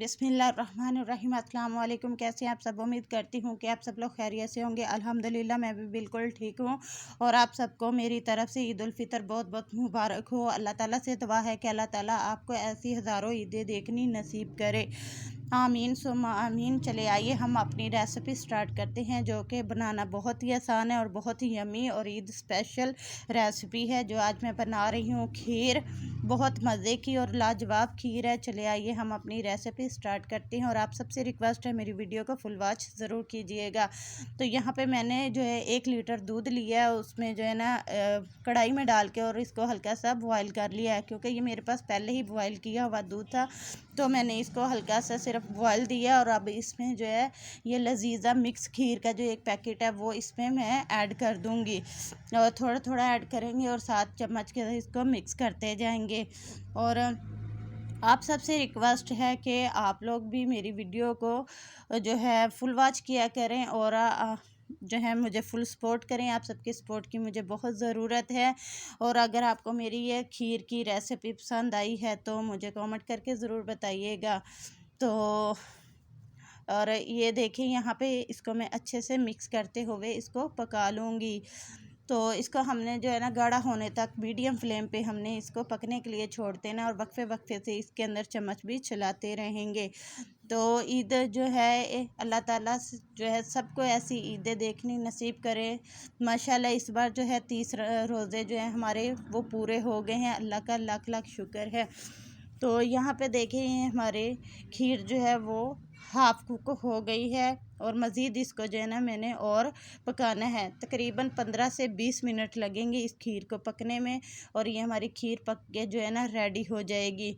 बिस्मिल्लाहिर्रहमानिर्रहीम। अस्सलाम वालेकुम। कैसे हैं आप सब? उम्मीद करती हूँ कि आप सब लोग खैरियत से होंगे। अल्हम्दुलिल्लाह मैं भी बिल्कुल ठीक हूँ। और आप सबको मेरी तरफ से ईद उल फितर बहुत बहुत मुबारक हो। अल्लाह ताला से दुआ है कि अल्लाह ताला आपको ऐसी हज़ारों ईदें देखनी नसीब करे। आमीन सुम्मा आमीन। चले आइए हम अपनी रेसिपी स्टार्ट करते हैं, जो कि बनाना बहुत ही आसान है और बहुत ही यमी और ईद स्पेशल रेसिपी है जो आज मैं बना रही हूँ। खीर, बहुत मज़े की और लाजवाब खीर है। चले आइए हम अपनी रेसिपी स्टार्ट करते हैं। और आप सबसे रिक्वेस्ट है, मेरी वीडियो को फुल वॉच ज़रूर कीजिएगा। तो यहाँ पे मैंने जो है 1 लीटर दूध लिया है, उसमें जो है ना कढ़ाई में डाल के और इसको हल्का सा बॉयल कर लिया है। क्योंकि ये मेरे पास पहले ही बॉयल किया हुआ दूध था, तो मैंने इसको हल्का सा सिर्फ बॉयल दिया। और अब इसमें जो है ये लजीज़ा मिक्स खीर का जो एक पैकेट है वो इसमें मैं ऐड कर दूँगी। और थोड़ा थोड़ा ऐड करेंगे और 7 चम्मच के इसको मिक्स करते जाएंगे। और आप सबसे रिक्वेस्ट है कि आप लोग भी मेरी वीडियो को जो है फुल वॉच किया करें और जो है मुझे फुल सपोर्ट करें। आप सबके सपोर्ट की मुझे बहुत ज़रूरत है। और अगर आपको मेरी ये खीर की रेसिपी पसंद आई है तो मुझे कमेंट करके ज़रूर बताइएगा। तो और ये देखिए यहाँ पे इसको मैं अच्छे से मिक्स करते हुए इसको पका लूँगी। तो इसको हमने जो है ना गाढ़ा होने तक मीडियम फ्लेम पे हमने इसको पकने के लिए छोड़ देना और वक्फे वक्फे से इसके अंदर चम्मच भी चलाते रहेंगे। तो ईद जो है अल्लाह ताला जो है सबको ऐसी ईदें देखनी नसीब करे। माशाल्लाह इस बार जो है 30 रोज़े जो हैं हमारे वो पूरे हो गए हैं। अल्लाह का लाख लाख शुक्र है। तो यहाँ पे देखिए ये हमारे खीर जो है वो हाफ़ कुक हो गई है और मज़ीद इसको जो है ना मैंने और पकाना है। तकरीबन 15 से 20 मिनट लगेंगे इस खीर को पकने में। और ये हमारी खीर पक के जो है ना रेडी हो जाएगी।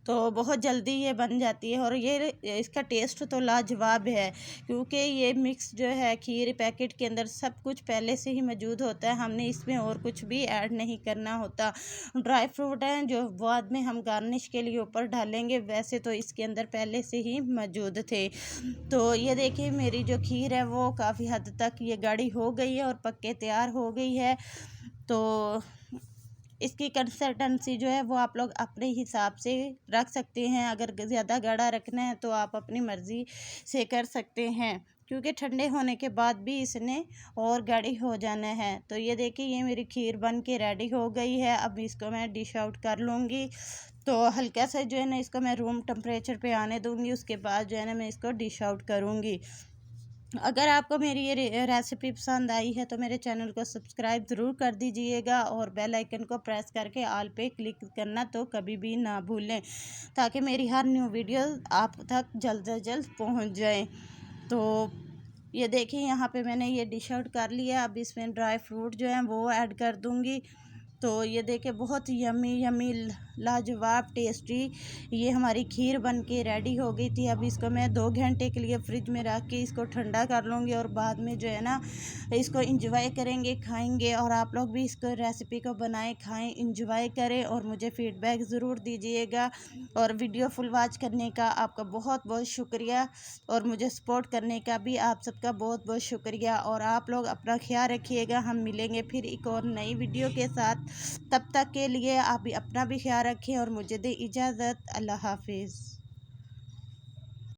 तो बहुत जल्दी ये बन जाती है और ये इसका टेस्ट तो लाजवाब है। क्योंकि ये मिक्स जो है खीर पैकेट के अंदर सब कुछ पहले से ही मौजूद होता है, हमने इसमें और कुछ भी ऐड नहीं करना होता। ड्राई फ्रूट हैं जो बाद में हम गार्निश के लिए ऊपर डालेंगे, वैसे तो इसके अंदर पहले से ही मौजूद थे। तो ये देखिए मेरी जो खीर है वो काफ़ी हद तक ये गाढ़ी हो गई है और पक के तैयार हो गई है। तो इसकी कंसिस्टेंसी जो है वो आप लोग अपने हिसाब से रख सकते हैं। अगर ज़्यादा गाढ़ा रखना है तो आप अपनी मर्ज़ी से कर सकते हैं, क्योंकि ठंडे होने के बाद भी इसने और गाढ़ी हो जाना है। तो ये देखिए ये मेरी खीर बन के रेडी हो गई है। अब इसको मैं डिश आउट कर लूँगी। तो हल्का सा जो है ना इसको मैं रूम टेम्परेचर पे आने दूँगी, उसके बाद जो है ना मैं इसको डिश आउट करूँगी। अगर आपको मेरी ये रेसिपी पसंद आई है तो मेरे चैनल को सब्सक्राइब ज़रूर कर दीजिएगा और बेल आइकन को प्रेस करके ऑल पे क्लिक करना तो कभी भी ना भूलें, ताकि मेरी हर न्यू वीडियो आप तक जल्द से जल्द पहुंच जाए। तो ये देखिए यहाँ पे मैंने ये डिश आउट कर लिया। अब इसमें ड्राई फ्रूट जो हैं वो ऐड कर दूँगी। तो ये देखिए बहुत यमी यमी लाजवाब टेस्टी ये हमारी खीर बन के रेडी हो गई थी। अब इसको मैं 2 घंटे के लिए फ्रिज में रख के इसको ठंडा कर लूँगी और बाद में जो है ना इसको इंजॉय करेंगे, खाएंगे। और आप लोग भी इसको रेसिपी को बनाएं, खाएं, इंजॉय करें और मुझे फ़ीडबैक ज़रूर दीजिएगा। और वीडियो फुल वॉच करने का आपका बहुत बहुत शुक्रिया और मुझे सपोर्ट करने का भी आप सबका बहुत बहुत शुक्रिया। और आप लोग अपना ख्याल रखिएगा। हम मिलेंगे फिर एक और नई वीडियो के साथ। तब तक के लिए आप भी अपना भी ख्याल रखें और मुझे दें इजाज़त। अल्लाह हाफिज़।